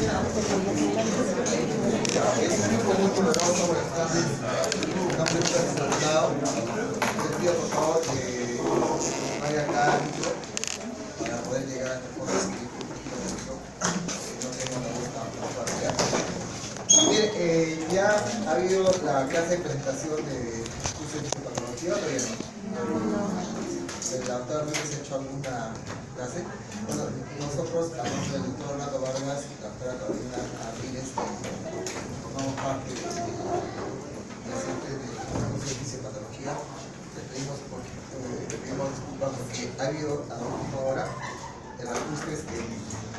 Es un grupo muy poderoso, buenas tardes. Mi nombre es Carlos Salgado. Les pido por favor que vaya acá al micro para poder llegar a este foro no tengo la vuelta para bien, ya ha habido la clase de presentación de curso de patología, todavía no. ¿El doctor Luis ha hecho alguna clase? Bueno, nosotros, a nombre del doctor Orlando Vargas y la doctora Carolina Aviles, formamos parte del Centro de Fisiopatología. Le pedimos disculpas porque ha habido a la última hora el ajustes en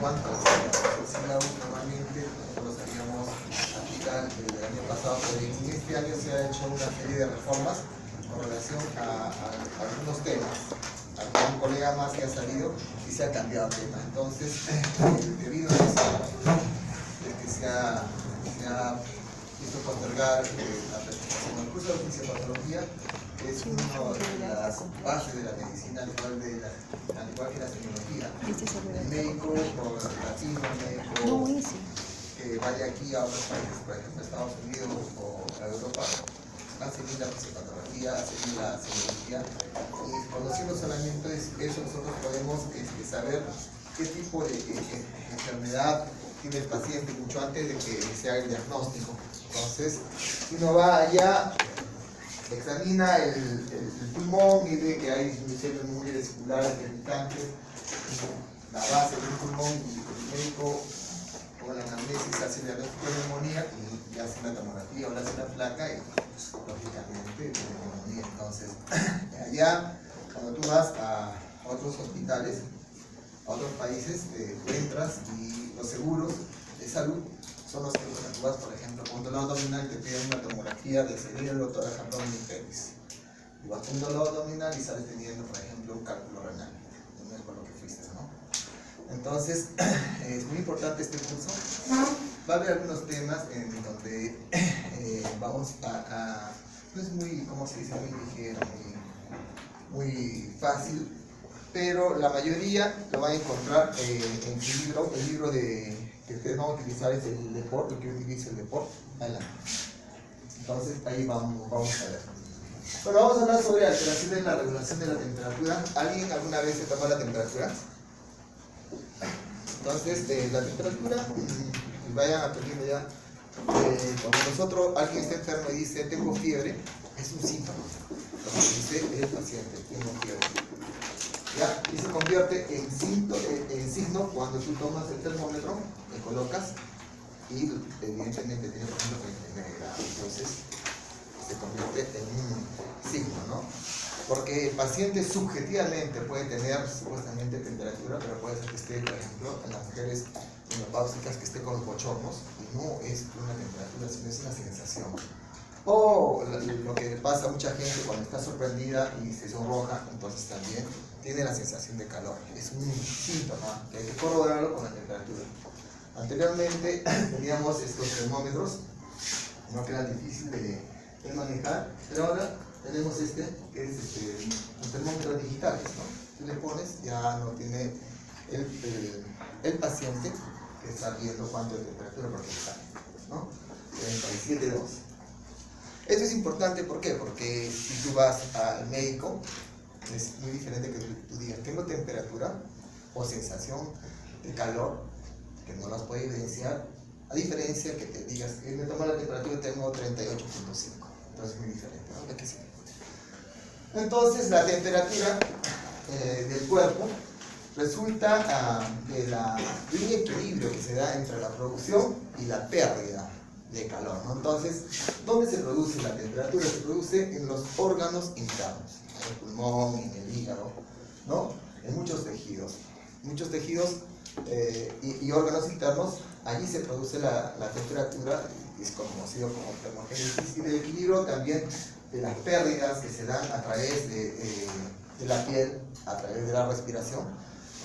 cuanto a los sílabos. Normalmente nosotros habíamos aplicado el año pasado, pero en este año se ha hecho una serie de reformas con relación a algunos temas. Algún colega más que ha salido y se ha cambiado el tema. Entonces, debido a eso, es que se ha visto postergar la presentación del curso de fisiopatología, que es una de las bases de la medicina, al igual que la semiología. El médico latino, el médico que vaya aquí a otros países, por ejemplo, Estados Unidos o a Europa, a seguir la fisiopatología, a seguir la semiología, y conociendo solamente eso nosotros podemos saber qué tipo de enfermedad tiene el paciente mucho antes de que se haga el diagnóstico. Entonces, si uno va allá, examina el pulmón y ve que hay disminuciones muy vesiculares, irritantes, la base del pulmón, y el médico con la anamnesis hace la neumonía y hace la tomografía o la hace la placa y lógicamente la neumonía. Entonces, allá cuando tú vas a otros hospitales, a otros países, tú entras y los seguros de salud son los que cuando tú vas, por ejemplo, con un dolor abdominal te piden una tomografía de cerebro, tórax, abdomen y pelvis. Y vas con un dolor abdominal y sales teniendo, por ejemplo, un cálculo renal. No es por lo que fuiste, ¿no? Entonces, es muy importante este curso. Va a haber algunos temas en donde vamos no es muy, ¿cómo se dice? Muy ligero, muy fácil, pero la mayoría lo van a encontrar en su libro. El libro que ustedes van a utilizar es el deporte, el que utiliza el deporte. Adelante. Entonces, ahí vamos a ver. Bueno, vamos a hablar sobre alteraciones en la regulación de la temperatura. ¿Alguien alguna vez se tomó la temperatura? Entonces, la temperatura, vayan aprendiendo ya. Cuando nosotros, alguien está enfermo y dice tengo fiebre, es un síntoma. Lo que dice el paciente, tengo fiebre. ¿Ya? Y se convierte en signo cuando tú tomas el termómetro, le colocas y evidentemente tiene por ejemplo 39 grados. Entonces se convierte en un signo, ¿no? Porque el paciente subjetivamente puede tener supuestamente temperatura, pero puede ser que esté, por ejemplo, en las mujeres menopáusicas, que esté con los bochornos, y no es una temperatura, sino es una sensación. O lo que pasa a mucha gente cuando está sorprendida y se sonroja, entonces también tiene la sensación de calor. Es un síntoma que hay que corroborarlo con la temperatura. Anteriormente teníamos estos termómetros, no que era difícil de manejar, pero ahora tenemos que es los termómetros digitales, ¿no? Tú le pones, ya no tiene el paciente que está viendo cuánto de temperatura porque está, ¿no? 37,2. Esto es importante, ¿por qué? Porque si tú vas al médico, es muy diferente que tú digas, tengo temperatura o sensación de calor, que no las puedes evidenciar, a diferencia que te digas, me tomo la temperatura y tengo 38,5. Entonces es muy diferente, ¿no? ¿De qué sirve? Entonces, la temperatura del cuerpo resulta de un equilibrio que se da entre la producción y la pérdida de calor, ¿no? Entonces, ¿dónde se produce la temperatura? Se produce en los órganos internos, en el pulmón, en el hígado, ¿no? En muchos tejidos y órganos internos. Allí se produce la temperatura, es conocido como termogénesis, y del equilibrio también de las pérdidas que se dan a través de la piel, a través de la respiración.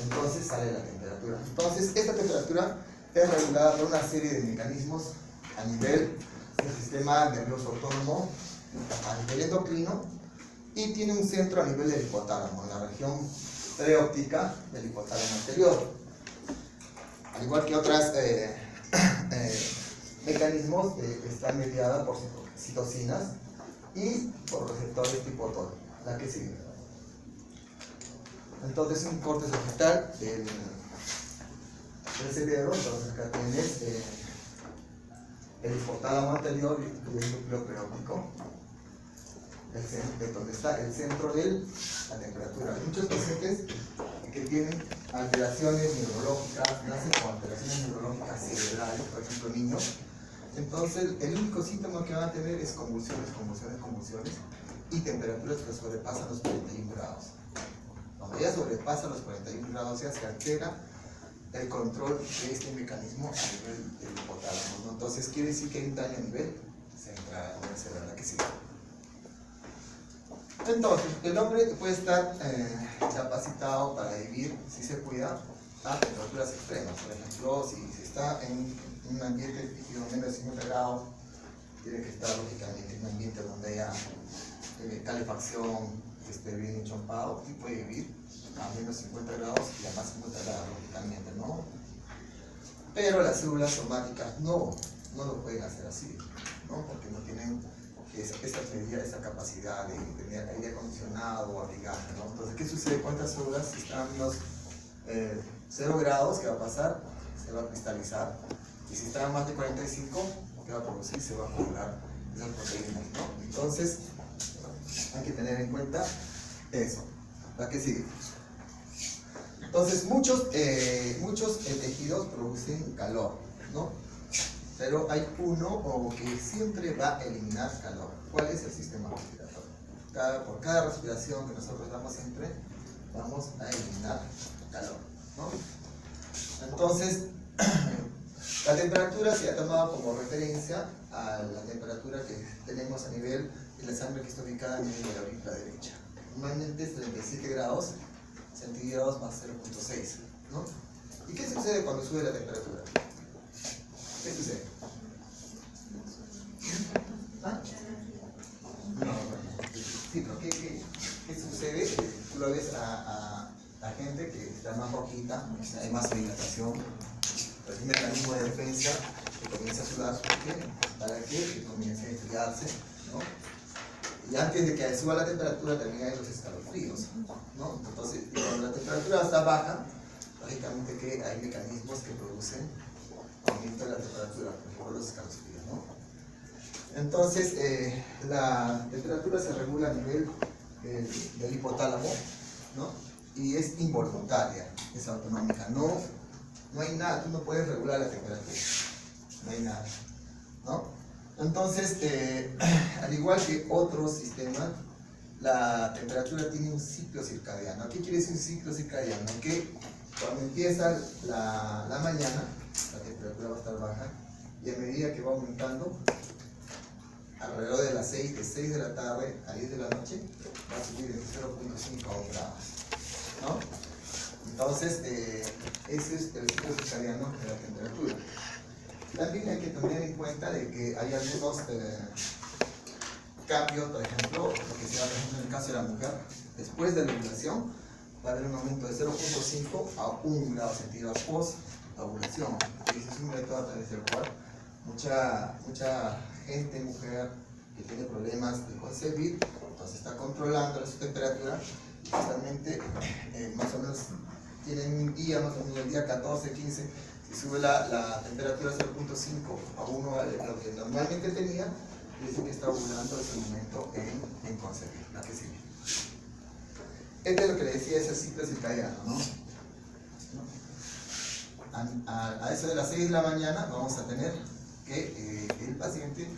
Entonces sale la temperatura. Entonces, esta temperatura es regulada por una serie de mecanismos a nivel del sistema nervioso autónomo, a nivel endocrino, y tiene un centro a nivel del hipotálamo, en la región preóptica del hipotálamo anterior. Al igual que otras mecanismos están mediadas por citocinas y por receptores tipo TOL, la que sigue. Entonces un corte vegetal del cerebro. Entonces acá tienes el hipotálamo anterior y el núcleo preóptico, donde está el centro de la temperatura. Hay muchos pacientes que tienen alteraciones neurológicas, nacen con alteraciones neurológicas cerebrales, por ejemplo niños. Entonces el único síntoma que van a tener es convulsiones y temperaturas que sobrepasan los 41 grados. Cuando ya sobrepasa los 41 grados ya se altera el control de este mecanismo a nivel del hipotálamo, ¿no? Entonces quiere decir que hay un daño a nivel central, cerebral, que sí. Entonces, el hombre puede estar capacitado para vivir, si se cuida, a temperaturas extremas. Por ejemplo, si está en un ambiente líquido menos de 50 grados, tiene que estar lógicamente en un ambiente donde haya calefacción, que esté bien enchompado, y puede vivir a menos 50 grados y a más 50 grados, lógicamente, ¿no? Pero las células somáticas no lo pueden hacer así, ¿no? Porque no tienen esa capacidad de tener aire acondicionado o abrigaje, ¿no? Entonces, ¿qué sucede con estas células? Si están a menos 0 grados, ¿qué va a pasar? Se va a cristalizar. Y si están a más de 45, ¿qué va a producir? Se va a acumular esas proteínas, ¿no? Entonces, hay que tener en cuenta eso. ¿La que sigue? Entonces, muchos tejidos producen calor, ¿no? Pero hay uno que siempre va a eliminar calor. ¿Cuál es el sistema respiratorio? Por cada respiración que nosotros damos siempre, vamos a eliminar calor, ¿no? Entonces, la temperatura se ha tomado como referencia a la temperatura que tenemos a nivel de la sangre que está ubicada a nivel de la aurícula derecha. Normalmente es 37 grados centígrados más 0.6, ¿no? ¿Y qué sucede cuando sube la temperatura? ¿Qué sucede? ¿Ah? No, sí, pero ¿qué sucede? Tú lo ves a la gente que está más rojita, hay más dilatación, es un mecanismo de defensa que comienza a sudar para que comience a enfriarse, ¿no? Y antes de que suba la temperatura también hay los escalofríos, ¿no? Entonces, cuando la temperatura está baja, lógicamente que hay mecanismos que producen aumento de la temperatura, por ejemplo los escalofríos, ¿no? Entonces, la temperatura se regula a nivel del hipotálamo, ¿no? Y es involuntaria, es autonómica, no hay nada, tú no puedes regular la temperatura, no hay nada, ¿no? Entonces, al igual que otros sistemas, la temperatura tiene un ciclo circadiano. ¿Qué quiere decir un ciclo circadiano? Que cuando empieza la mañana, la temperatura va a estar baja, y a medida que va aumentando, alrededor de las 6 de la tarde a 10 de la noche, va a subir de 0.5 a 1 grados, ¿no? Entonces, ese es el ciclo circadiano de la temperatura. También hay que tener en cuenta de que hay algunos cambios, por ejemplo, lo que se da, por ejemplo, en el caso de la mujer, después de la ovulación, va a haber un aumento de 0.5 a 1 grado centígrado post-ovulación. Ese es un método a través del cual mucha gente, mujer, que tiene problemas de concebir, entonces está controlando su temperatura, y justamente más o menos tienen un día, más o menos el día 14, 15, si sube la temperatura 0.5 a 1 a lo que normalmente tenía, dice que está ovulando ese momento en concebir, la que sigue. Este es lo que le decía, ese ciclo circadiano, ¿no? A eso de las 6 de la mañana vamos a tener que el paciente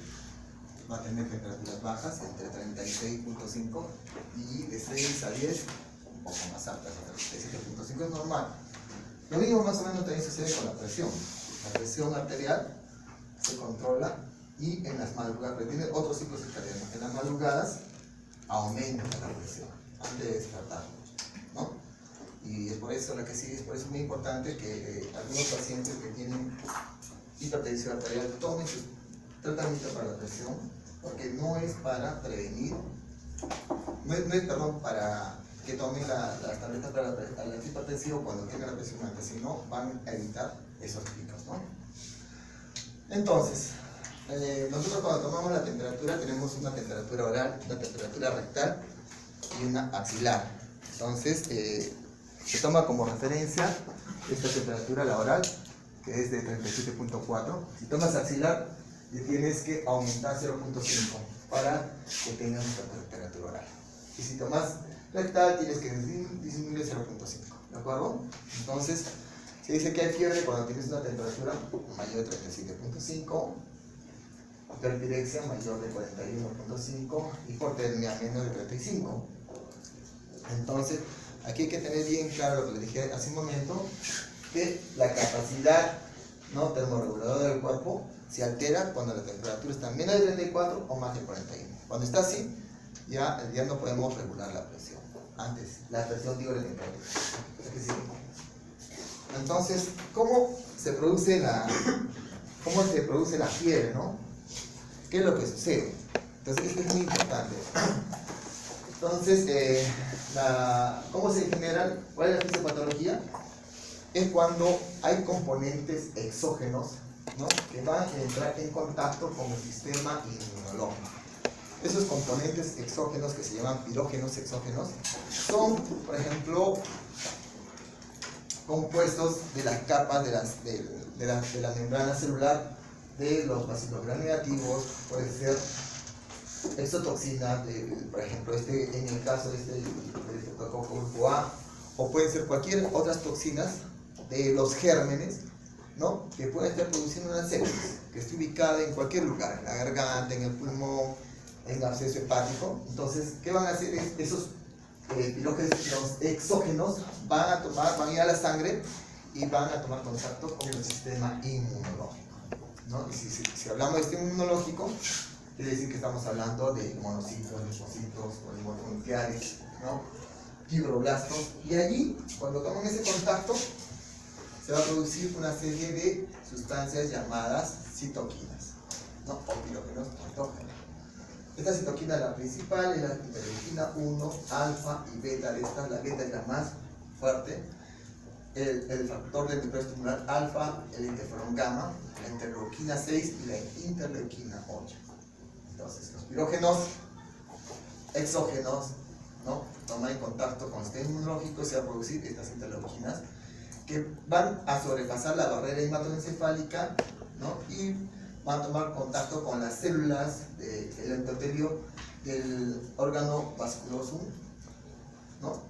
va a tener temperaturas bajas entre 36.5 y de 6 a 10 un poco más altas, 37.5 es normal. Lo mismo más o menos también sucede con la presión. La presión arterial se controla y en las madrugadas, pero tiene otro ciclo circadiano. En las madrugadas aumenta la presión antes de despertar, ¿no? Y es por eso la que sigue, es por eso muy importante que algunos pacientes que tienen hipertensión arterial tomen su tratamiento para la presión, porque no es para prevenir, para que tomen las tabletas para el antihipertensivo cuando tengan la presión alta, sino van a evitar esos picos, ¿no? Entonces, nosotros cuando tomamos la temperatura tenemos una temperatura oral, una temperatura rectal y una axilar. Entonces, se toma como referencia esta temperatura, la oral, que es de 37.4. Si tomas axilar, le tienes que aumentar 0.5 para que tengas esta temperatura oral. Y si tomas rectal, tienes que disminuir 0.5. ¿De acuerdo? Entonces, se dice que hay fiebre cuando tienes una temperatura mayor de 37.5, hiperpirexia mayor de 41.5 y hipotermia menos de 35. Entonces, aquí hay que tener bien claro lo que les dije hace un momento, que la capacidad, ¿no?, termorreguladora del cuerpo se altera cuando la temperatura está menos de 34 o más de 41. Cuando está así, ya no podemos regular la presión. Antes, la presión digo la temperatura. Entonces, ¿cómo se produce la fiebre, no? ¿Qué es lo que sucede? Entonces, esto es muy importante. Entonces, ¿cómo se genera? ¿Cuál es la fisiopatología? Es cuando hay componentes exógenos, ¿no?, que van a entrar en contacto con el sistema inmunológico. Esos componentes exógenos, que se llaman pirógenos exógenos, son, por ejemplo, compuestos de las capas de la membrana celular, de los bacilos gram negativos, puede ser exotoxinas, por ejemplo, en el caso de este grupo A, o pueden ser cualquier otras toxinas de los gérmenes, ¿no?, que pueden estar produciendo una sepsis, que esté ubicada en cualquier lugar, en la garganta, en el pulmón, en el absceso hepático. Entonces, ¿qué van a hacer? Esos pirógenos exógenos van a ir a la sangre y van a tomar contacto con el sistema inmunológico, ¿no? Y si hablamos de sistema inmunológico, quiere decir que estamos hablando de monocitos, linfocitos, oligonucleares, ¿no?, fibroblastos, y allí, cuando toman ese contacto, se va a producir una serie de sustancias llamadas citoquinas, ¿no?, o pirógenos patógenos. Esta citoquina, la principal, es la interleuquina 1, alfa y beta. De estas, la beta es la más fuerte. El factor de microestimular alfa, el interferón gamma, la interleuquina 6 y la interleuquina 8. Entonces, los pirógenos exógenos, ¿no?, toman en contacto con el sistema inmunológico y se va a producir estas interleuquinas que van a sobrepasar la barrera hematoencefálica, ¿no?, y van a tomar contacto con las células del endotelio del órgano vasculoso, ¿no?,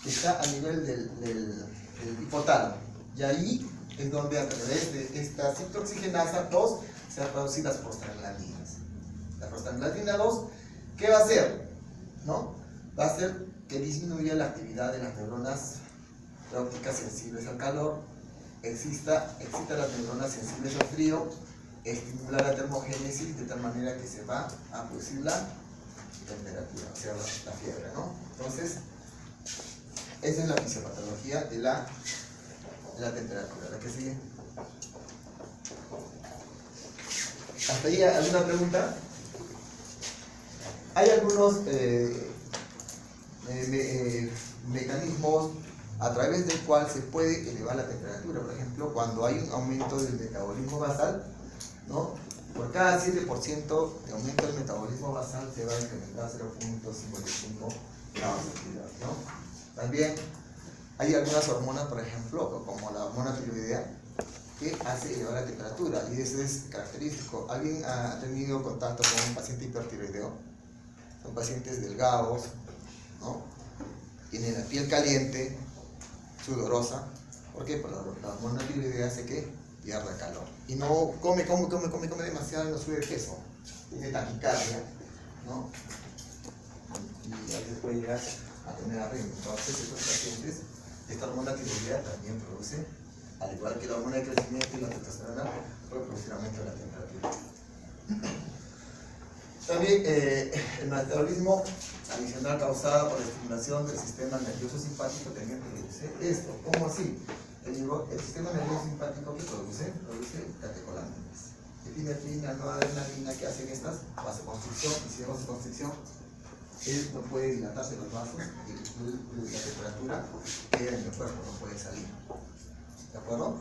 que está a nivel del hipotálamo. Y ahí es donde, a través de esta citooxigenasa 2, se van a producir las prostaglandinas. La prostaglandina 2, ¿qué va a hacer? ¿No? Va a hacer que disminuya la actividad de las neuronas ópticas sensibles al calor, excita las neuronas sensibles al frío, estimula la termogénesis de tal manera que se va a producir la temperatura, o sea, la fiebre, ¿no? Entonces, esa es la fisiopatología de la temperatura. ¿La que sigue? ¿Hasta ahí alguna pregunta? Hay algunos mecanismos a través del cual se puede elevar la temperatura. Por ejemplo, cuando hay un aumento del metabolismo basal, ¿no?, por cada 7% de aumento del metabolismo basal se va a incrementar 0.55 grados centígrados, ¿no? También hay algunas hormonas, por ejemplo, como la hormona tiroidea, que hace elevar la temperatura, y eso es característico. ¿Alguien ha tenido contacto con un paciente hipertiroideo? Son pacientes delgados, ¿no?, tienen la piel caliente, sudorosa. ¿Por qué? Porque la hormona tiroidea hace que pierda calor. Y no come demasiado y no sube de peso. Tiene taquicardia, ¿no? Y a veces puede llegar a tener arritmia. Entonces, estos pacientes, esta hormona tiroidea también produce, al igual que la hormona de crecimiento y la testosterona, puede producir aumento de la temperatura. También el metabolismo adicional causado por la estimulación del sistema nervioso simpático también produce esto. ¿Cómo así? El sistema nervioso simpático que produce catecolaminas. Epinefrina, noradrenalina, que hacen estas vasoconstricción, y si hay vasoconstricción, él no puede dilatarse los vasos y la temperatura queda en el cuerpo, no puede salir. ¿De acuerdo?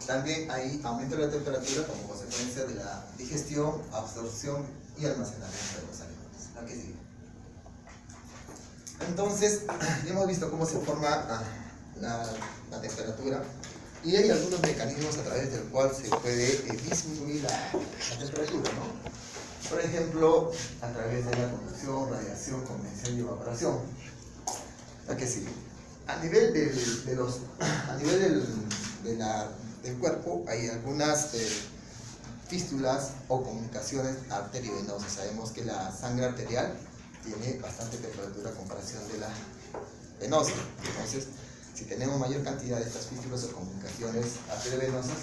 también hay aumento de la temperatura como consecuencia de la digestión, absorción y almacenamiento de los alimentos. ¿A qué sigue? Entonces, hemos visto cómo se forma la temperatura y hay algunos mecanismos a través del cual se puede disminuir la temperatura, ¿no? Por ejemplo, a través de la conducción, radiación, convección y evaporación. ¿A qué sigue? A nivel del cuerpo hay algunas fístulas o comunicaciones arteriovenosas. Sabemos que la sangre arterial tiene bastante temperatura a comparación de la venosa. Entonces, si tenemos mayor cantidad de estas fístulas o comunicaciones arteriovenosas,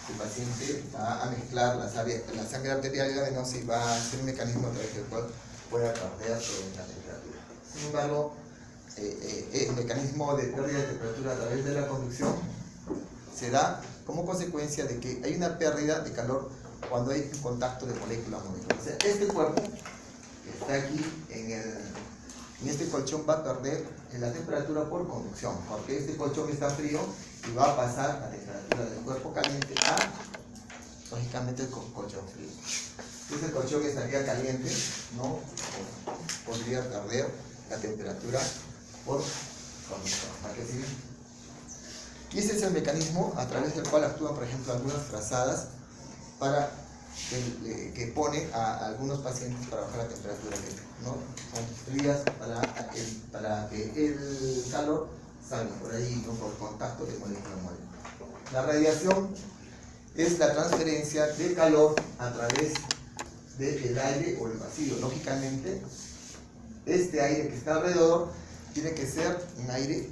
el paciente va a mezclar la sangre arterial y la venosa y va a hacer un mecanismo a través del cual pueda perder la temperatura. Sin embargo, el mecanismo de pérdida de temperatura a través de la conducción se da como consecuencia de que hay una pérdida de calor cuando hay un contacto de molécula a molécula. O sea, este cuerpo que está aquí en este colchón va a perder la temperatura por conducción, porque este colchón está frío y va a pasar la temperatura del cuerpo caliente a, lógicamente, el colchón frío. Si este colchón estaría caliente, no podría perder la temperatura por conducción. ¿A qué sigue? Y ese es el mecanismo a través del cual actúan, por ejemplo, algunas frazadas para que pone a algunos pacientes para bajar la temperatura, ¿no? Son frías para que el calor salga por ahí, ¿no? Por contacto de molécula a molécula. La radiación es la transferencia de calor a través del aire o el vacío. Lógicamente, este aire que está alrededor tiene que ser un aire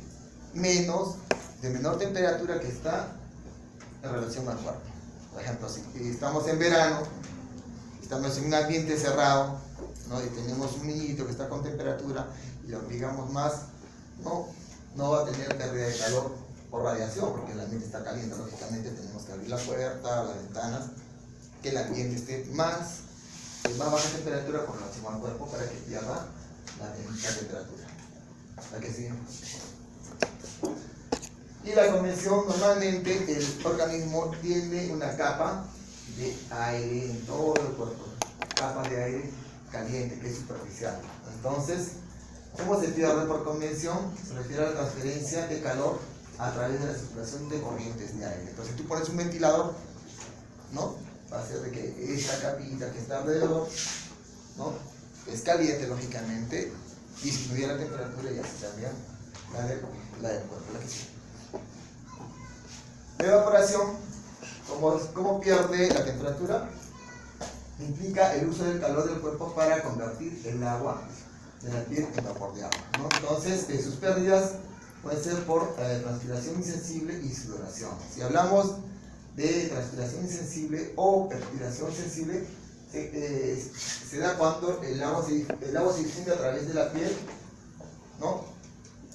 de menor temperatura que está en relación al cuerpo. Por ejemplo, si estamos en verano, estamos en un ambiente cerrado, ¿no? Y tenemos un niñito que está con temperatura y lo obligamos más, no va a tener pérdida de calor por radiación, porque el ambiente está caliente. Lógicamente tenemos que abrir la puerta, las ventanas, que el ambiente esté más baja temperatura con relación al cuerpo para que pierda la temperatura. ¿A qué sigue? Y la convección, normalmente el organismo tiene una capa de aire en todo el cuerpo, capa de aire caliente que es superficial. Entonces, ¿cómo se pierde por convección? Se refiere a la transferencia de calor a través de la circulación de corrientes de aire. Entonces, tú pones un ventilador, ¿no? Va a hacer de que esta capita que está alrededor, ¿no? Es caliente, lógicamente, disminuye la temperatura y así también la del cuerpo. La evaporación, ¿cómo pierde la temperatura? Implica el uso del calor del cuerpo para convertir el agua de la piel en vapor de agua, ¿no? Entonces, sus pérdidas pueden ser por transpiración insensible y sudoración. Si hablamos de transpiración insensible o perspiración sensible, se da cuando el agua se difunde a través de la piel, ¿no?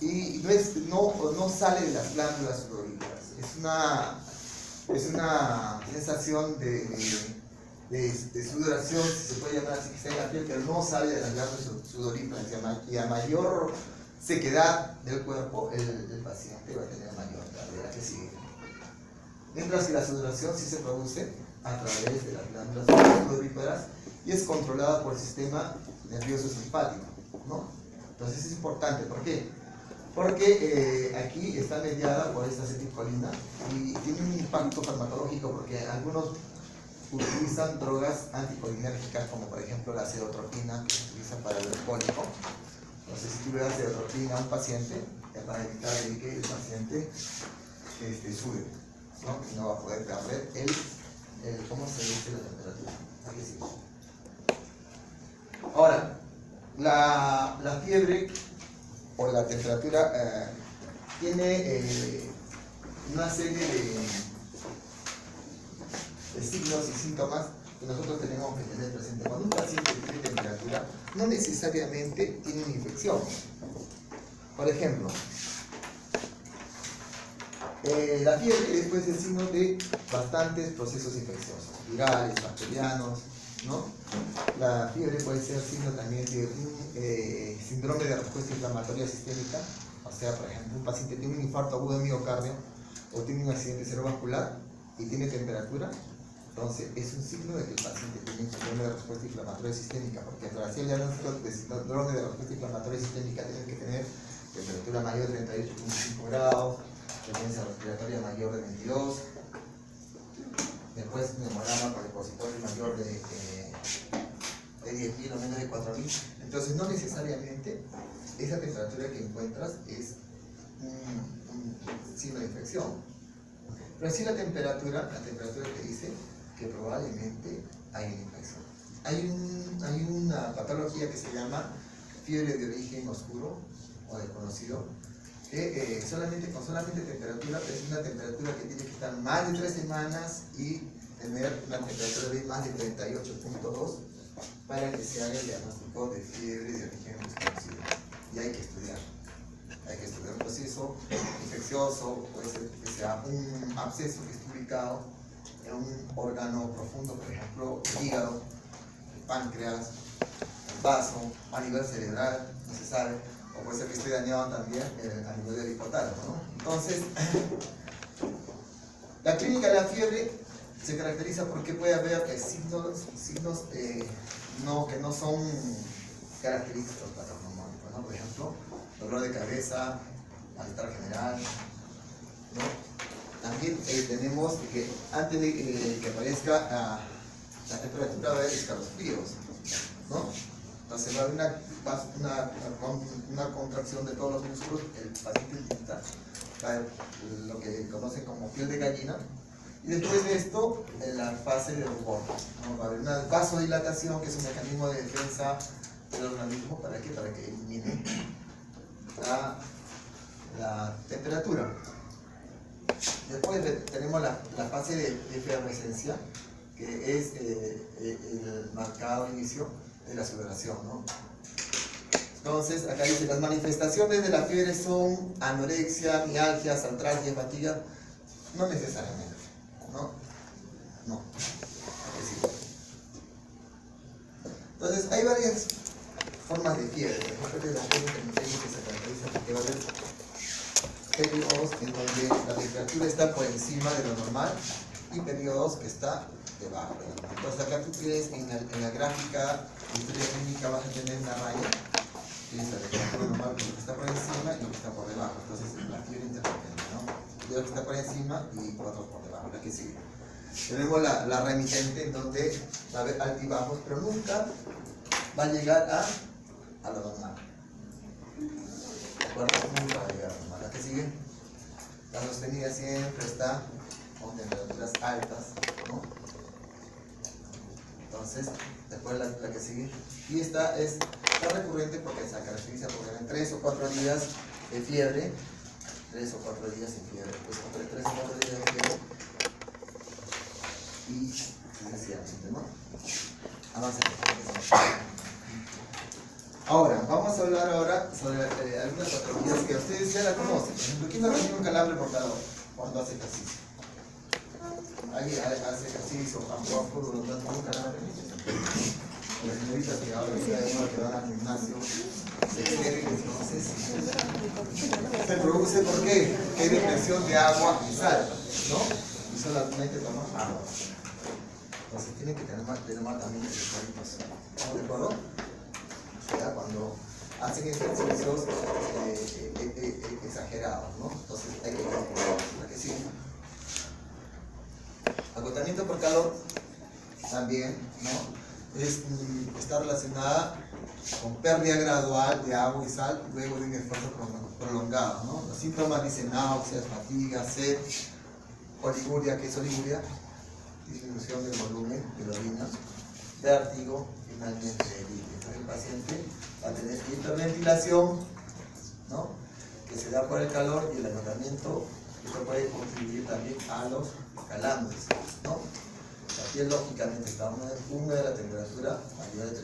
Y no sale de las glándulas sudoríparas. Es una sensación de sudoración, si se puede llamar así, que está en la piel, pero no sale de las glándulas sudoríparas. Y a mayor sequedad del cuerpo, el paciente va a tener mayor pérdida que sigue. Mientras que la sudoración sí se produce a través de las glándulas sudoríparas y es controlada por el sistema nervioso simpático, ¿no? Entonces es importante. ¿Por qué? Porque aquí está mediada por esta acetilcolina y tiene un impacto farmacológico, porque algunos utilizan drogas anticolinérgicas, como por ejemplo la cetotropina, que se utiliza para el cólico. Entonces, si tú le das cetotropina a un paciente, es para evitar que el paciente sude, ¿no? Y no va a poder perder ¿cómo se dice? La temperatura. Aquí sí. Ahora, la fiebre o la temperatura tiene una serie de signos y síntomas que nosotros tenemos que tener presente. Cuando un paciente tiene temperatura, no necesariamente tiene una infección. Por ejemplo, la fiebre puede ser signo de bastantes procesos infecciosos, virales, bacterianos, ¿no? La fiebre puede ser signo también de un síndrome de respuesta inflamatoria sistémica. O sea, por ejemplo, un paciente tiene un infarto agudo de miocardio o tiene un accidente cerebrovascular, y tiene temperatura, entonces es un signo de que el paciente tiene un problema de respuesta inflamatoria sistémica, porque para hacer el diagnóstico de síndrome de respuesta inflamatoria sistémica tienen que tener temperatura mayor de 38.5 grados, frecuencia respiratoria mayor de 22, después un hemograma por depositorio mayor de 10.000 o menos de 4.000. Entonces no necesariamente esa temperatura que encuentras es un signo de infección, pero sí la temperatura te dice que probablemente hay una infección. Hay una patología que se llama fiebre de origen oscuro o desconocido, que con solamente temperatura, pero es una temperatura que tiene que estar más de 3 semanas y tener una temperatura de más de 38.2 para que se haga el diagnóstico de fiebre de origen desconocido. Y hay que estudiar un proceso infeccioso, puede ser que sea un absceso que esté ubicado en un órgano profundo, por ejemplo, el hígado, el páncreas, el vaso, a nivel cerebral, no se sabe, o puede ser que esté dañado también a nivel del hipotálamo, ¿no? Entonces, la clínica de la fiebre se caracteriza porque puede haber signos que no son característicos patognomónicos, ¿no? Por ejemplo, dolor de cabeza, malestar general, ¿no? También tenemos que antes de que aparezca la temperatura va a haber escalofríos, ¿no? Entonces va a haber una contracción de todos los músculos, el paciente tinta, va a haber lo que conocen como piel de gallina, y después de esto, en la fase de rubor, ¿no? Va a haber una vasodilatación, que es un mecanismo de defensa del organismo, ¿para qué? Para que elimine la temperatura. Después tenemos la fase de efervescencia, que es el marcado inicio de la sudoración, ¿no? Entonces, acá dice, las manifestaciones de la fiebre son anorexia, mialgia, artralgia, fatiga. No necesariamente, no. Entonces, hay varias formas de fiebre. Por ejemplo, la fiebre intermitente se caracteriza porque va a haber periodos en donde la temperatura está por encima de lo normal y periodos que está debajo de lo normal. Entonces acá tú tienes en la gráfica de historia clínica vas a tener una raya que es la temperatura normal, que está por encima y lo que está por debajo. Entonces la fiebre intermitente, ¿no? Y lo que está por encima y otros por debajo, la que sigue. Tenemos la remitente en donde va a haber altibajos, pero nunca va a llegar a lo normal. ¿De acuerdo? Nunca va a llegar a lo normal. La que sigue, la sostenida siempre está con temperaturas altas, ¿no? Entonces, después la que sigue. Y esta es recurrente porque se caracteriza por tener 3 o 4 días de fiebre. 3 o 4 días de fiebre. Pues entre 3 o 4 días de fiebre. Y sucesivamente, ¿no? Avancemos. Ahora, vamos a hablar ahora sobre algunas patologías que ustedes ya la conocen. Por ejemplo, ¿quién no recibe un calambre cuando hace ejercicio? ¿Alguien hace ejercicio o juega fútbol o tanto un calambre? Las señoritas que ahora que van al gimnasio se exceden, entonces se produce ¿por qué? Porque hay depresión de agua y sal, ¿no? Y solamente toman agua. Entonces tienen que tener también electrolitos. ¿Estamos de acuerdo? O sea, cuando hacen ejercicios exagerados, ¿no? Entonces hay que tener que sí. Agotamiento por calor también, ¿no? Está relacionada con pérdida gradual de agua y sal luego de un esfuerzo prolongado, ¿no? Los síntomas dicen náuseas, fatiga, sed, oliguria, ¿qué es oliguria? Disminución del volumen de la orina, vértigo, finalmente delirio. Entonces el paciente va a tener hiperventilación, ¿no? Que se da por el calor y el agotamiento. Esto puede contribuir también a los calambres, ¿no? La piel lógicamente está húmeda, la temperatura mayor de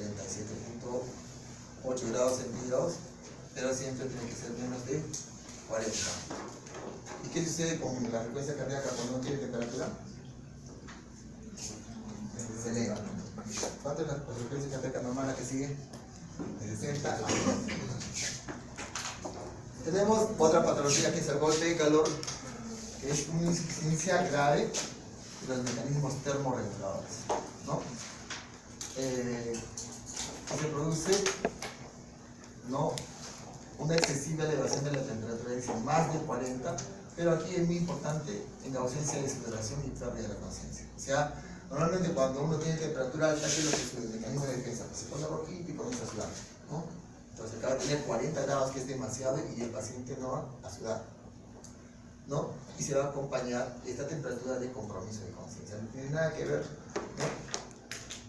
37.8 grados centígrados, pero siempre tiene que ser menos de 40. ¿Y qué sucede con la frecuencia cardíaca cuando no tiene temperatura? Se eleva. ¿Cuánto es la frecuencia cardíaca normal la que sigue? De 60 a 90. Tenemos otra patología que es el golpe de calor, que es una insuficiencia grave de los mecanismos termorreguladores, ¿no? Se produce, ¿no?, una excesiva elevación de la temperatura, es decir, más de 40, pero aquí es muy importante en ausencia de sudoración y pérdida de la conciencia. O sea, normalmente cuando uno tiene temperatura alta, ¿qué es lo que sucede? El mecanismo de defensa, pues se pone rojito y comienza a sudar, ¿no? Entonces acaba de tener 40 grados, que es demasiado, y el paciente no va a sudar, ¿no? Y se va a acompañar esta temperatura de compromiso de conciencia. No tiene nada que ver, ¿no?,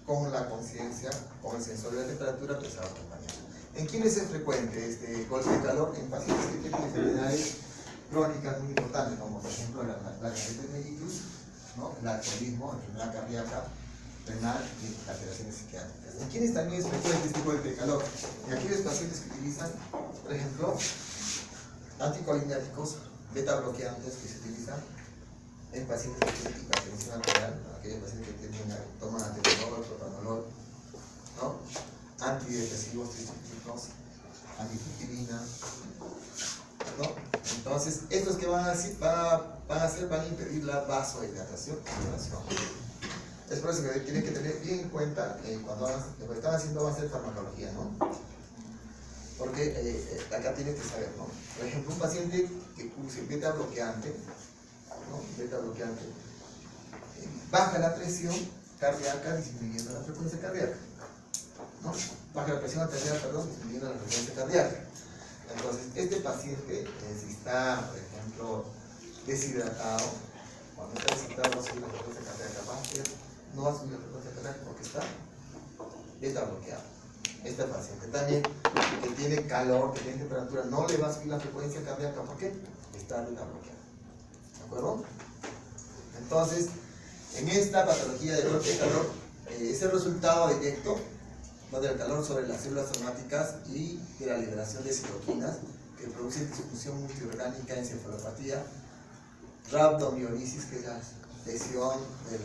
con la conciencia, con el sensor de la temperatura, pero se va a acompañar. ¿En quiénes es frecuente este golpe de calor? En pacientes que tienen enfermedades crónicas muy importantes, como por ejemplo la diabetes mellitus, ¿no?, el alcoholismo, enfermedad cardíaca, renal y alteraciones psiquiátricas. ¿En quiénes también es frecuente este golpe de calor? En aquellos pacientes que utilizan, por ejemplo, anticolinérgicos, beta bloqueantes que se utilizan en pacientes que tienen hipertensión arterial, aquellos pacientes que toman atenolol, propranolol, ¿no?, antidepresivos tricíclicos, antipitirina, ¿no? Entonces, estos que van a impedir la vasodilatación y sudoración. Es por eso que tienen que tener bien en cuenta cuando lo que están haciendo va a ser farmacología, ¿no? Porque acá tienes que saber, ¿no? Por ejemplo, un paciente que use beta bloqueante, ¿no?, beta bloqueante, baja la presión cardíaca disminuyendo la frecuencia cardíaca, ¿no? Baja la presión arterial, perdón, disminuyendo la frecuencia cardíaca. Entonces, este paciente, si está, por ejemplo, deshidratado, cuando está deshidratado va a subir la frecuencia cardíaca, no va a subir la frecuencia cardíaca porque está beta bloqueado. Este paciente también, que tiene calor, que tiene temperatura, no le va a subir la frecuencia cardíaca, ¿por qué? Está beta bloqueado. ¿De acuerdo? Entonces, en esta patología de golpe de calor, es el resultado directo, ¿no?, del calor sobre las células somáticas y de la liberación de citoquinas que producen disfunción multiorgánica, encefalopatía, rhabdomiolisis, que es la lesión de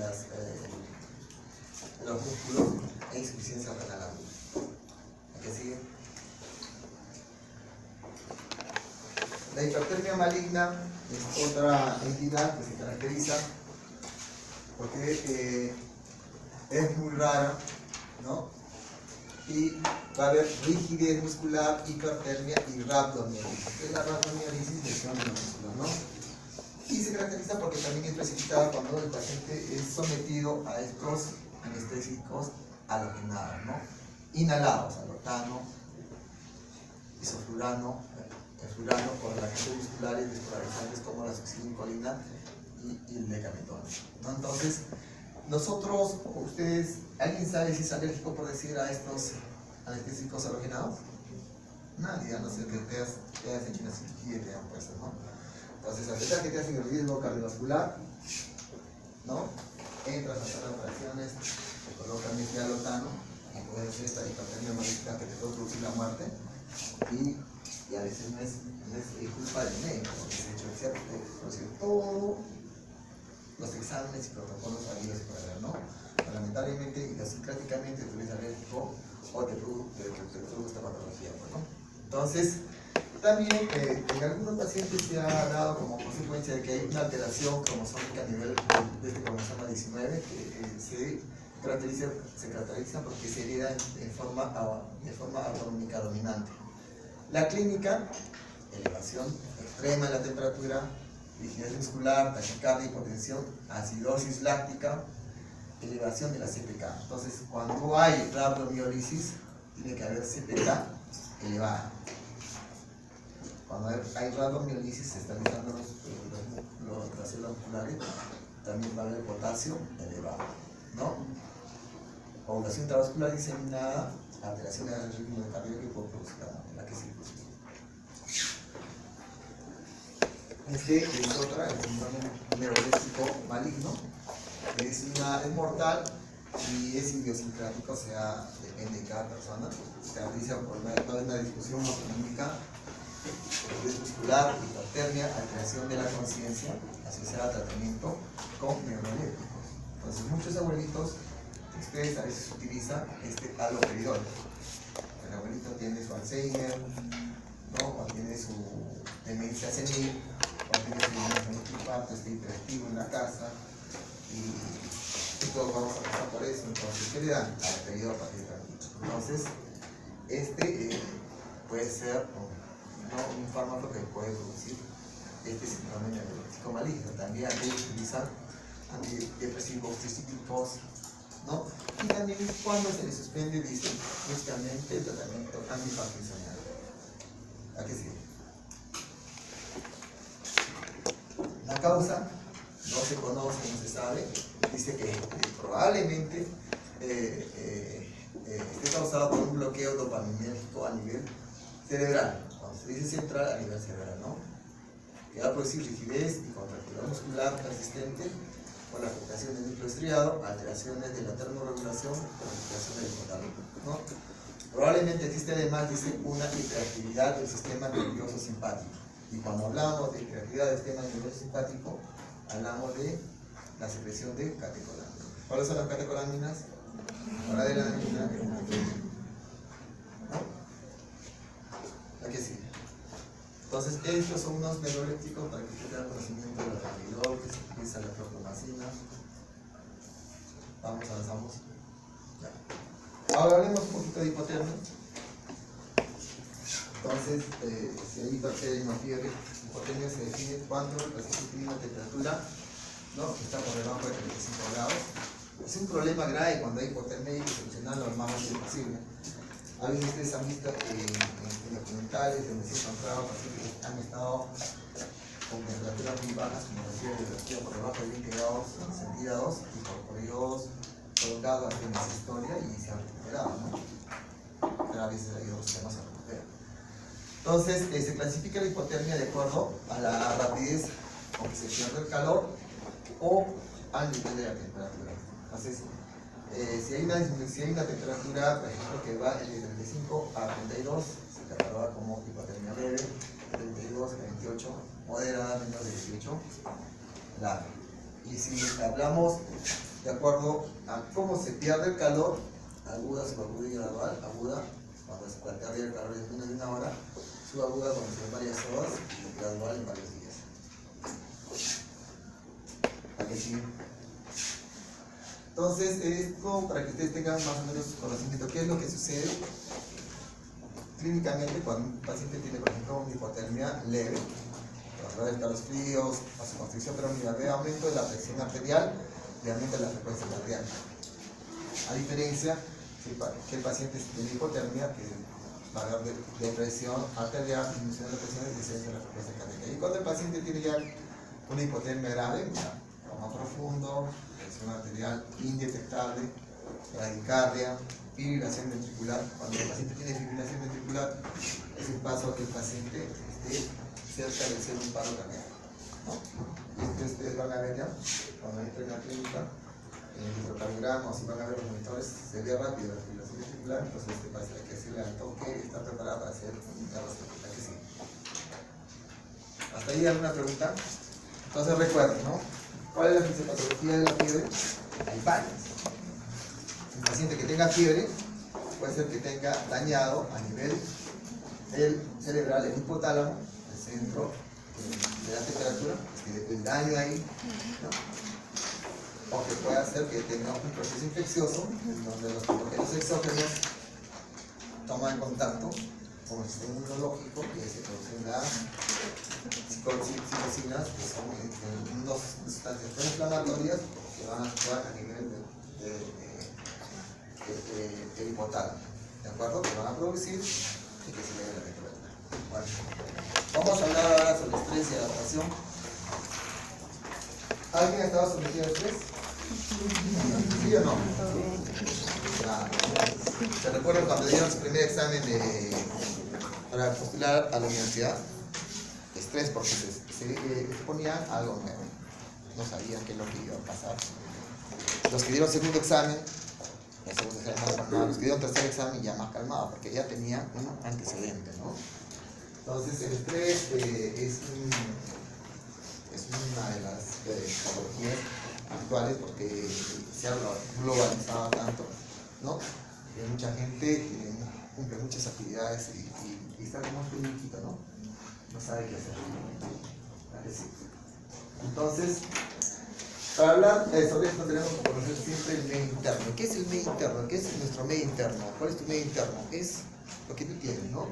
los músculos, e insuficiencia renal aguda. ¿Qué sigue? La hipertermia maligna es otra entidad que se caracteriza porque es muy rara, ¿no?, y va a haber rigidez muscular, hipertermia y rhabdomiolisis. La rhabdomiolisis, lesión de los músculos, ¿no? Y se caracteriza porque también es precipitada cuando el paciente es sometido a estos anestésicos halogenados, ¿no?, inhalados, alotano, isoflurano, eflurano, con relajantes musculares despolarizantes como la succinilcolina y el decametón, ¿no? Entonces, nosotros, ustedes, ¿alguien sabe si es alérgico, por decir, a estos anestésicos halogenados? Nadie, a no ser que te hayas hecho una cirugía y te hayan puesto, ¿no? Entonces, a pesar que te hacen el riesgo cardiovascular, ¿no?, entras a hacer operaciones, te colocan este alotano y puede ser esta hipertermia maligna que te puede producir la muerte, y a veces no es culpa del médico, porque se ha hecho todos los exámenes y protocolos habidos y por haber, ¿no? Lamentablemente, idiosincráticamente tú eres alérgico o te produce esta patología, ¿no? Entonces, también en algunos pacientes se ha dado como consecuencia de que hay una alteración cromosómica a nivel de este cromosoma 19 que se caracteriza porque se hereda de forma autonómica dominante. La clínica: elevación extrema de la temperatura, rigidez muscular, taquicardia, hipotensión, acidosis láctica, elevación de la CPK. Entonces, cuando hay rhabdomiolisis, tiene que haber CPK elevada. Cuando hay rhabdomiolisis, se están estabilizando las células musculares, también va a haber potasio elevado, ¿no? Ovulación intravascular diseminada, alteración del ritmo cardíaco que puede producir la que sí. Este es otra, el síndrome neurolésico maligno, es mortal y es idiosincrático, o sea, depende de cada persona. Se caracteriza por una disfunción autonómica, rigidez muscular, hipertermia, alteración de la conciencia asociada a tratamiento con neurolépticos. Entonces, muchos abuelitos, ustedes a veces utilizan este haloperidol. El abuelito tiene su Alzheimer, ¿no?, o tiene su demencia senil, o tiene su infarto, está hiperactivo en la casa y todos vamos a pasar por eso. Entonces, ¿qué le dan? Al periodo a partir de tranquilo. Entonces, puede ser un fármaco que puede producir este síndrome neurológico maligno. También hay que utilizar antidepresivos físicos, ¿no? Y también cuando se le suspende, dice, justamente el tratamiento antiparkinsoniano. ¿A qué sigue? La causa no se conoce, no se sabe. Dice que probablemente esté causado por un bloqueo dopaminérgico a nivel cerebral. Cuando se dice central, a nivel cerebral, ¿no? Que va a producir rigidez y contractura muscular persistente por la afectación del núcleo estriado, alteraciones de la termorregulación, afectación del hipotálamo, ¿no? Probablemente existe además, dice, una hiperactividad del sistema nervioso simpático. Y cuando hablamos de hiperactividad del sistema nervioso simpático, hablamos de la secreción de catecolaminas. ¿Cuáles son las catecolaminas? Noradrenalina, ¿no? Aquí sí. Entonces, estos son unos neurolépticos para que usted tenga conocimiento de la tranquilidad, que se utiliza la proclamación. Vamos, avanzamos. Ya. Ahora hablemos un poquito de hipotermia. Entonces, si hay hipertermia, fiebre, hipotermia se define cuando el paciente tiene una temperatura, ¿no?, que está por debajo de 35 grados. Es un problema grave cuando hay hipotermia y hay que solucionarlo lo más rápido posible. A veces ustedes han visto en documentales donde se encontraban pacientes que han estado con temperaturas muy bajas, como decía, de por debajo de 20 grados centígrados y por periodos prolongados en esa historia y se han recuperado, ¿no? Pero a veces hay otros que no se recuperan. Entonces, se clasifica la hipotermia de acuerdo a la rapidez con que se pierde el calor o al nivel de la temperatura. Entonces, si hay una temperatura, por ejemplo, que va de 35 a 32, se cataloga como hipotermia leve, de 32 a 28, moderada, menos de 18, larga. Y si hablamos de acuerdo a cómo se pierde el calor, aguda, subaguda y gradual, aguda, cuando se pierde el calor es menos de una hora, subaguda cuando se en varias horas y gradual en varios días. ¿A qué sigue? Entonces, esto para que ustedes tengan más o menos conocimiento, ¿qué es lo que sucede clínicamente cuando un paciente tiene, por ejemplo, una hipotermia leve? Por de los fríos, vasoconstricción peroneal, de aumento de la presión arterial y aumento de la frecuencia cardíaca. A diferencia que el paciente tiene hipotermia, que va a haber de presión arterial, disminución de la presión y descenso de la frecuencia cardíaca. Y cuando el paciente tiene ya una hipotermia grave, coma profundo, presión arterial indetectable, bradicardia, fibrilación ventricular. Cuando el paciente tiene fibrilación ventricular, es un paso a que el paciente esté cerca de ser un paro cardíaco, ¿no? Y esto ustedes van a ver ya, cuando entren a la clínica, en el electrocardiograma, si van a ver los monitores, se ve rápido la fibrilación ventricular, entonces este paciente hay que decirle al toque, está preparado para hacer un carro que sí. ¿Hasta ahí alguna pregunta? Entonces recuerden, ¿no? ¿Cuál es la fisiopatología de la fiebre? Hay varias. Un paciente que tenga fiebre puede ser que tenga dañado a nivel cerebral el hipotálamo, el centro de la temperatura, el daño ahí, ¿no? O que pueda ser que tenga un proceso infeccioso en donde los exógenos toman contacto con el sistema inmunológico y se producen las citocinas, que son unas sustancias inflamatorias que van a actuar a nivel del hipotálamo, ¿de acuerdo? Que van a producir y que se eleve la temperatura. Bueno, vamos a hablar ahora sobre estrés y adaptación. ¿Alguien ha estado sometido a estrés? ¿Sí o no? ¿Se recuerdan cuando dieron su primer examen para postular a la universidad? Estrés, porque se exponían a algo nuevo. No sabían qué es lo que iba a pasar. Los que dieron segundo examen, los que dieron tercer examen ya más calmados, porque ya tenían un antecedente, ¿no? Entonces el estrés es una de las patologías actuales porque se ha globalizado tanto, ¿no? Que mucha gente cumple muchas actividades y está como un peñiquito, ¿no? No sabe qué hacer. Entonces, Para hablar sobre esto tenemos que conocer siempre el medio interno. ¿Qué es el medio interno? ¿Qué es nuestro medio interno? ¿Cuál es tu medio interno? Es lo que tú tienes, ¿no?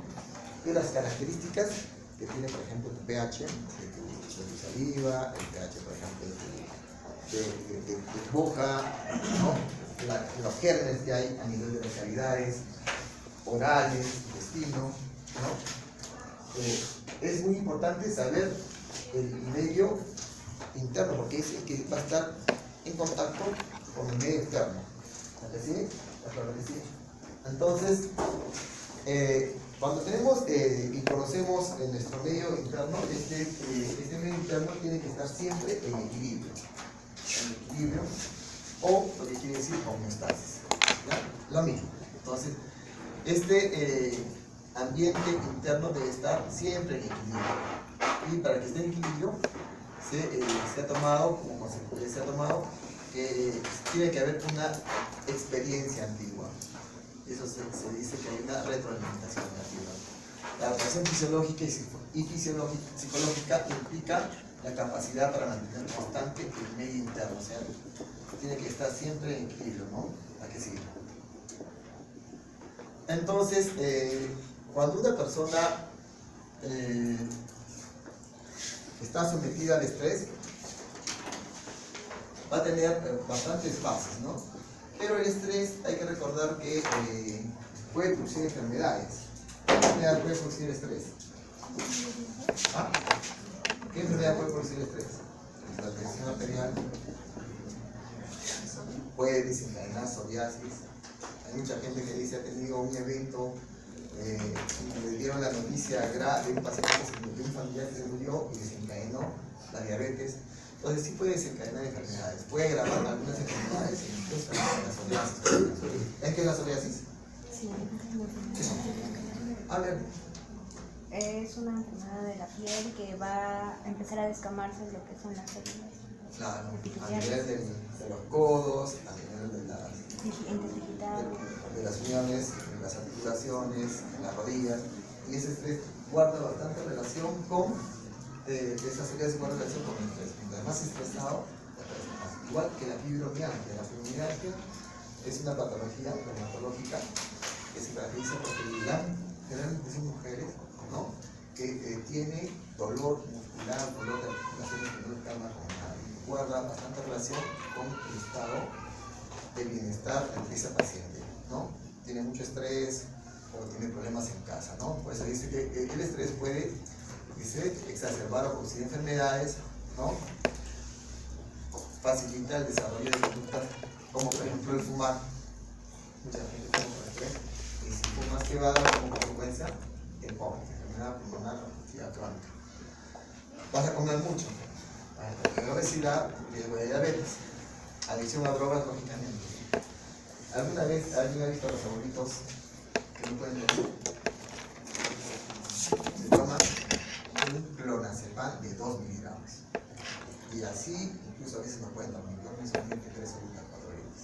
De las características que tiene, por ejemplo, tu pH, de tu saliva, el pH, por ejemplo, de tu boca, ¿no? Los gérmenes que hay a nivel de las cavidades orales, intestino, ¿no? Es muy importante saber el medio interno, porque es el que va a estar en contacto con el medio externo. ¿Sí? Entonces, cuando tenemos y conocemos nuestro medio interno, este medio interno tiene que estar siempre en equilibrio. En equilibrio, o lo que quiere decir homeostasis. ¿Ya? Lo mismo. Entonces, este ambiente interno debe estar siempre en equilibrio. Y para que esté en equilibrio, se ha tomado, como se ha tomado, que tiene que haber una experiencia antigua. Eso se dice que hay una retroalimentación antigua. La adaptación fisiológica y psicológica implica la capacidad para mantener constante el medio interno, o sea, tiene que estar siempre en equilibrio, ¿no? ¿A qué sigue? Entonces, cuando una persona está sometida al estrés, va a tener bastantes fases, ¿no? Pero el estrés, hay que recordar que puede producir enfermedades. ¿Qué enfermedad puede producir estrés? ¿Ah? ¿Qué enfermedad puede producir estrés? La tensión arterial puede desencadenar psoriasis. Hay mucha gente que dice ha tenido un evento, le dieron la noticia grave de un paciente, de un familiar que se murió y desencadenó la diabetes. Entonces sí puede desencadenar enfermedades, puede agravar algunas enfermedades, incluso la psoriasis. ¿Es que es la psoriasis? Sí. A ver. Es una enfermedad de la piel que va a empezar a descamarse lo que son las células. Claro, a nivel de los codos, a nivel de las uniones, de las articulaciones, en las rodillas. Y ese estrés guarda bastante relación con esa psoriasis, guarda relación con el estrés. Además estresado, igual que la fibromialgia. La fibromialgia es una patología dermatológica que se caracteriza porque generalmente son mujeres, ¿no? Que tiene dolor muscular, dolor de articulaciones que no están acomodadas. Guarda bastante relación con el estado de bienestar de esa paciente, ¿no? Tiene mucho estrés o tiene problemas en casa, ¿no? Por eso dice que el estrés puede exacerbar o producir enfermedades, ¿no? Facilita el desarrollo de conductas como por ejemplo el fumar. Mucha gente fuma por estrés y si fumas, ¿qué va a dar como consecuencia? El COVID, enfermedad pulmonar obstructiva crónica. Vas a comer mucho, vas a tener obesidad, riesgo de diabetes, adicción a drogas, lógicamente. ¿Alguna vez alguien ha visto a los abuelitos que no pueden dormir? Se toman un clonazepam de 2 miligramos. Y así, incluso a veces no pueden dormir, duermen solamente 3 horitas, 4 horitas.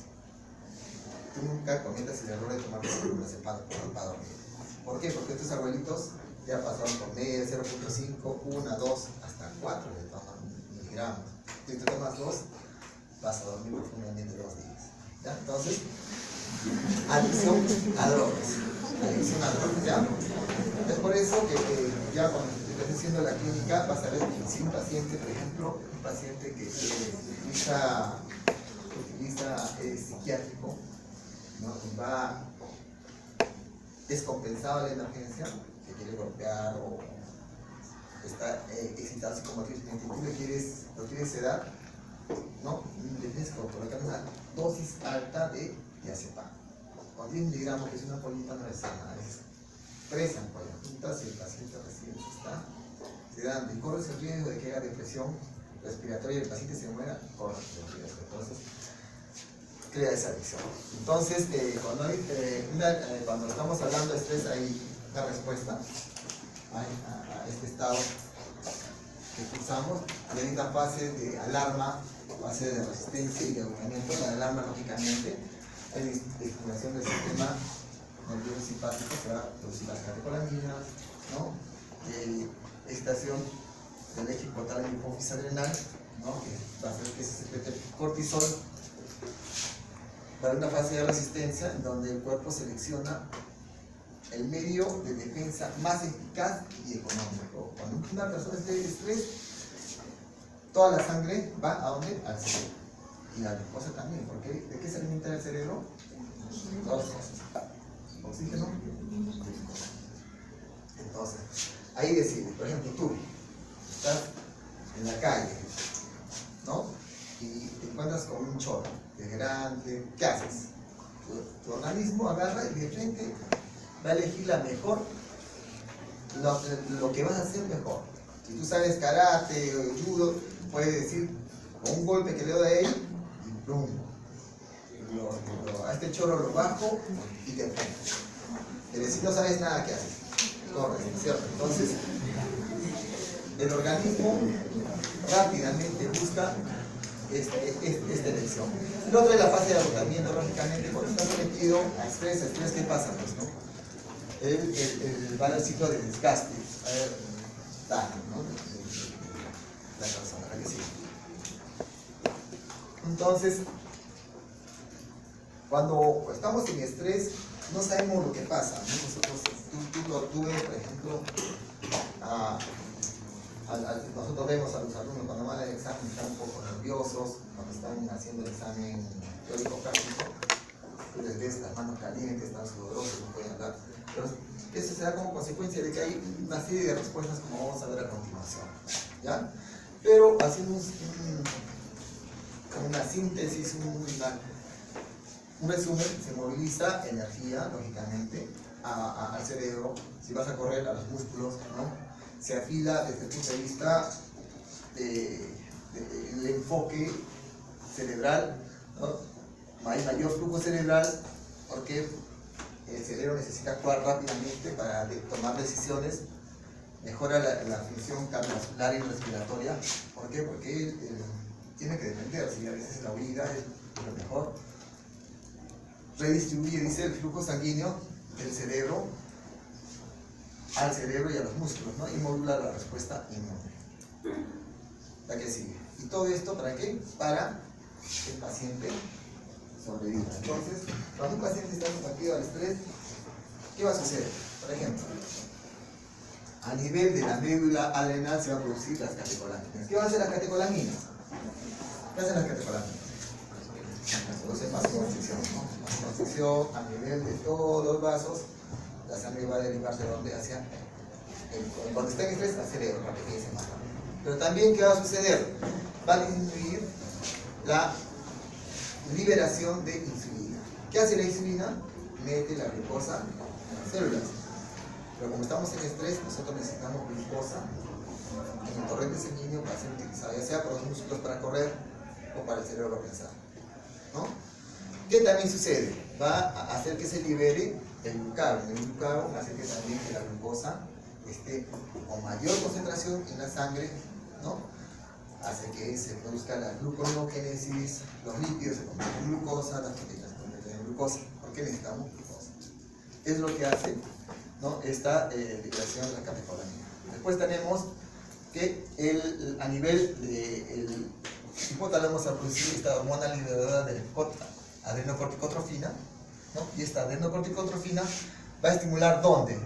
Tú nunca cometas el error de tomar clonazepam para dormir. ¿Por qué? Porque estos abuelitos ya pasaron por media, 0.5, 1, 2, hasta 4 le toman miligramos. Si tú tomas 2, vas a dormir profundamente 2 días. ¿Ya? Entonces, adicción a drogas. Adicción a drogas, ¿ya? Es por eso que ya cuando estés haciendo la clínica vas a ver que si un paciente, por ejemplo, un paciente que utiliza psiquiátrico, ¿no? Y va descompensado de la emergencia, que quiere golpear o está excitado psicomotricemente, tú lo quieres sedar, ¿no? Le tienes que colocar una dosis alta de diazepam. Con 10 miligramos, que es una ampollita, no es sana, es 3 ampollitas. Si el paciente recién se dan y corres el riesgo de que haya depresión respiratoria y el paciente se muera, corres el riesgo. Entonces, crea esa adicción. Entonces, cuando estamos hablando de estrés, hay una respuesta a este estado que cursamos, y hay una fase de alarma, fase de resistencia y de agotamiento. La alarma, lógicamente, hay estimulación del sistema nervioso simpático, que va a producir las catecolaminas, ¿no? Excitación del eje hipotálamo y hipófisis adrenal, ¿no? Que va a hacer que se secrete cortisol para una fase de resistencia en donde el cuerpo selecciona el medio de defensa más eficaz y económico. Cuando una persona esté de estrés, toda la sangre va ¿a dónde? Al cerebro. Y la glucosa también, porque ¿de qué se alimenta el cerebro? Dos cosas. Oxígeno, glucosa. Entonces, ahí decide, por ejemplo, tú estás en la calle, ¿no? Y te encuentras con un chorro, que es grande, ¿qué haces? Tu organismo agarra y de frente va a elegir la mejor, lo que vas a hacer mejor. Si tú sabes karate o judo, puedes decir, con un golpe que le doy a él, y plum, a este chorro lo bajo y te enfrento. Pero si no sabes nada, ¿qué haces? Corres, ¿no es cierto? Entonces, el organismo rápidamente busca esta elección. Lo otro es la fase de agotamiento, lógicamente, cuando estás sometido a estrés, ¿qué pasa? Pues, ¿no? Va al ciclo de desgaste, daño, ¿no? La persona, ¿verdad que sí? Entonces, cuando estamos en estrés, no sabemos lo que pasa, ¿no? Tú ves, por ejemplo, nosotros vemos a los alumnos cuando van al examen, están un poco nerviosos, cuando están haciendo el examen teórico práctico, tú les ves las manos calientes, están sudorosos, no pueden hablar. Pero eso se da como consecuencia de que hay una serie de respuestas como vamos a ver a continuación, ¿ya? Pero haciendo una síntesis, un resumen, se moviliza energía, lógicamente, al cerebro. Si vas a correr, a los músculos, ¿no? Se afila desde el punto de vista del enfoque cerebral, ¿no? Hay mayor flujo cerebral porque el cerebro necesita actuar rápidamente para tomar decisiones, mejora la función cardiovascular y respiratoria. ¿Por qué? Porque él tiene que defenderse y a veces la huida es lo mejor. Redistribuye, dice, el flujo sanguíneo del cerebro al cerebro y a los músculos, ¿no? Y modula la respuesta inmune. ¿La que sigue? ¿Y todo esto para qué? Para que el paciente sobreviva. Entonces, cuando un paciente está sometido al estrés, ¿qué va a suceder? Por ejemplo, a nivel de la médula adrenal se van a producir las catecolaminas. ¿Qué van a hacer las catecolaminas? ¿Qué hacen las catecolaminas? Producen vasoconstricción, ¿no? Vasoconstricción a nivel de todos los vasos. La sangre va a derivarse de donde hacia cuando está en estrés, al cerebro, para que se más rápido. Pero también, ¿qué va a suceder? Va a disminuir la liberación de insulina. ¿Qué hace la insulina? Mete la glucosa en las células. Pero como estamos en estrés, nosotros necesitamos glucosa en el torrente sanguíneo para ser utilizada, ya sea por los músculos para correr o para el cerebro para pensar, ¿no? ¿Qué también sucede? Va a hacer que se libere el glucagón. El glucagón hace que también que la glucosa esté con mayor concentración en la sangre, ¿no? Hace que se produzca la gluconeogénesis, los lípidos se convierten en glucosa, las proteínas se convierten en glucosa. ¿Por qué necesitamos glucosa? Es lo que hace, ¿no? Esta liberación de la catecolamina. Después tenemos que a nivel del hipotálamo se produce esta hormona liberadora de adrenocorticotrofina, ¿no? Y esta adrenocorticotrofina va a estimular ¿dónde?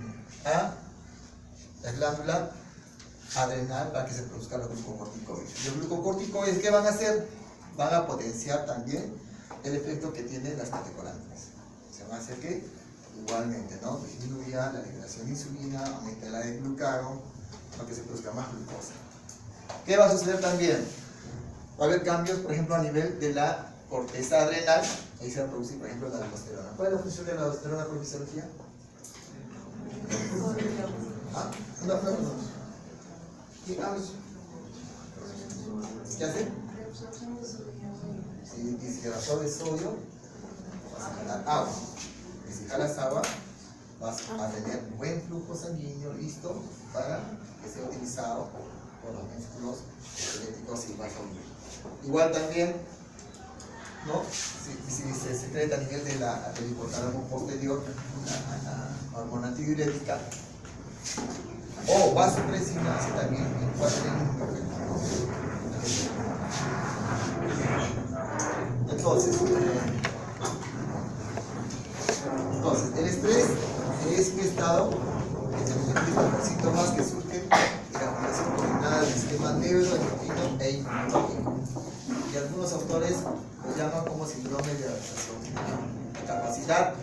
A la glándula adrenal para que se produzcan los glucocorticoides. Y los glucocorticoides, ¿qué van a hacer? Van a potenciar también el efecto que tienen las catecolaminas. Se van a hacer que igualmente, ¿no? Disminuya la liberación de insulina, aumenta la de glucagón, para que se produzca más glucosa. ¿Qué va a suceder también? Va a haber cambios, por ejemplo, a nivel de la corteza adrenal. Ahí se va a producir, por ejemplo, la aldosterona. ¿Cuál es la función de la aldosterona por fisiología? No. ¿Qué hace? Si se absorbe sodio, vas a jalar agua. Y si jalas agua, vas a tener buen flujo sanguíneo listo para que sea utilizado por los músculos esqueléticos y vasodiláticos. Igual también, ¿no? Si se secreta a nivel del hipotálamo posterior, la hormona antidiurética, o vasopresina, hace también igual Entonces, el estrés es un estado de síntomas que surgen de la activación coordinada del sistema neuroendocrino e inmunológico. Y algunos autores lo llaman como síndrome de adaptación. La capacidad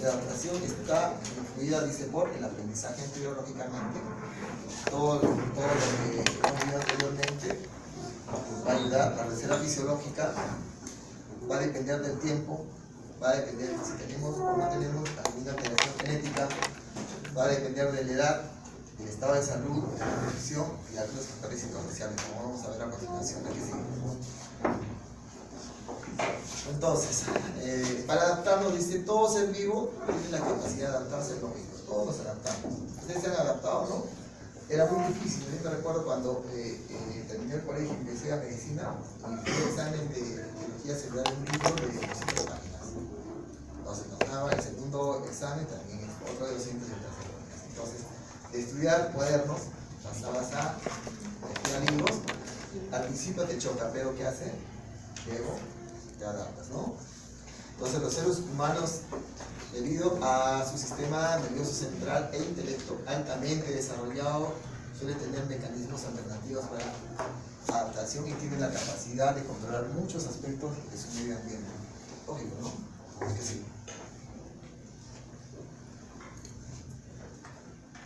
de adaptación está influida, dice, por el aprendizaje anteriorlógicamente. Todo lo que hemos visto anteriormente va a ayudar. La reserva fisiológica va a depender del tiempo, va a depender si tenemos o no tenemos alguna alteración genética, va a depender de la edad, del estado de salud, de la nutrición y algunos factores psicosociales, como vamos a ver a continuación. Aquí sigue. Entonces, para adaptarnos, dice, todo ser vivo tiene la capacidad de adaptarse a lo mismo. Todos nos adaptamos. ¿Ustedes se han adaptado o no? Era muy difícil. Yo me recuerdo cuando terminé el colegio y empecé a medicina, y fui al examen de biología celular en un libro de 200 páginas. Entonces, nos daba el segundo examen también, otro de 200 páginas. Entonces, de estudiar cuadernos, pasabas a estudiar libros. Al principio te choca, pero ¿qué hace? Luego te adaptas, ¿no? Entonces los seres humanos, debido a su sistema nervioso central e intelecto altamente desarrollado, suelen tener mecanismos alternativos para adaptación y tienen la capacidad de controlar muchos aspectos de su medio ambiente. Lógico, ¿no? Es que sí.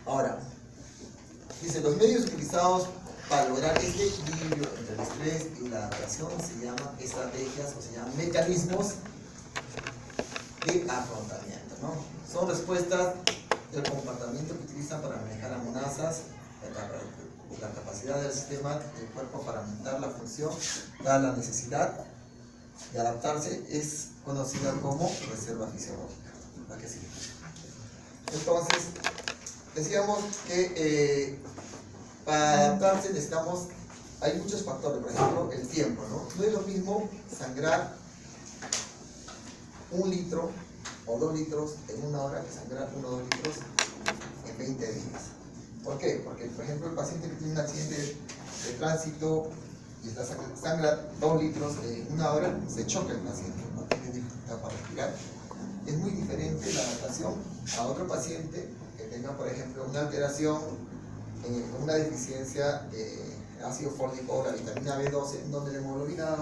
Ahora, dice, los medios utilizados para lograr este equilibrio entre el estrés y la adaptación se llaman estrategias o se llaman mecanismos de afrontamiento, ¿no? Son respuestas del comportamiento que utilizan para manejar amenazas, la capacidad del sistema del cuerpo para aumentar la función, dada la necesidad de adaptarse, es conocida como reserva fisiológica. ¿Verdad que sí? Entonces, decíamos que para adaptarse necesitamos, hay muchos factores, por ejemplo, el tiempo, ¿no? No es lo mismo sangrar 1 litro o 2 litros en 1 hora que sangrar 1 o 2 litros en 20 días. ¿Por qué? Porque, por ejemplo, el paciente que tiene un accidente de tránsito y está sangra 2 litros en 1 hora, se choca el paciente, no tiene dificultad para respirar. Es muy diferente la adaptación a otro paciente que tenga, por ejemplo, una alteración, una deficiencia de ácido fólico o la vitamina B12, donde la hemoglobina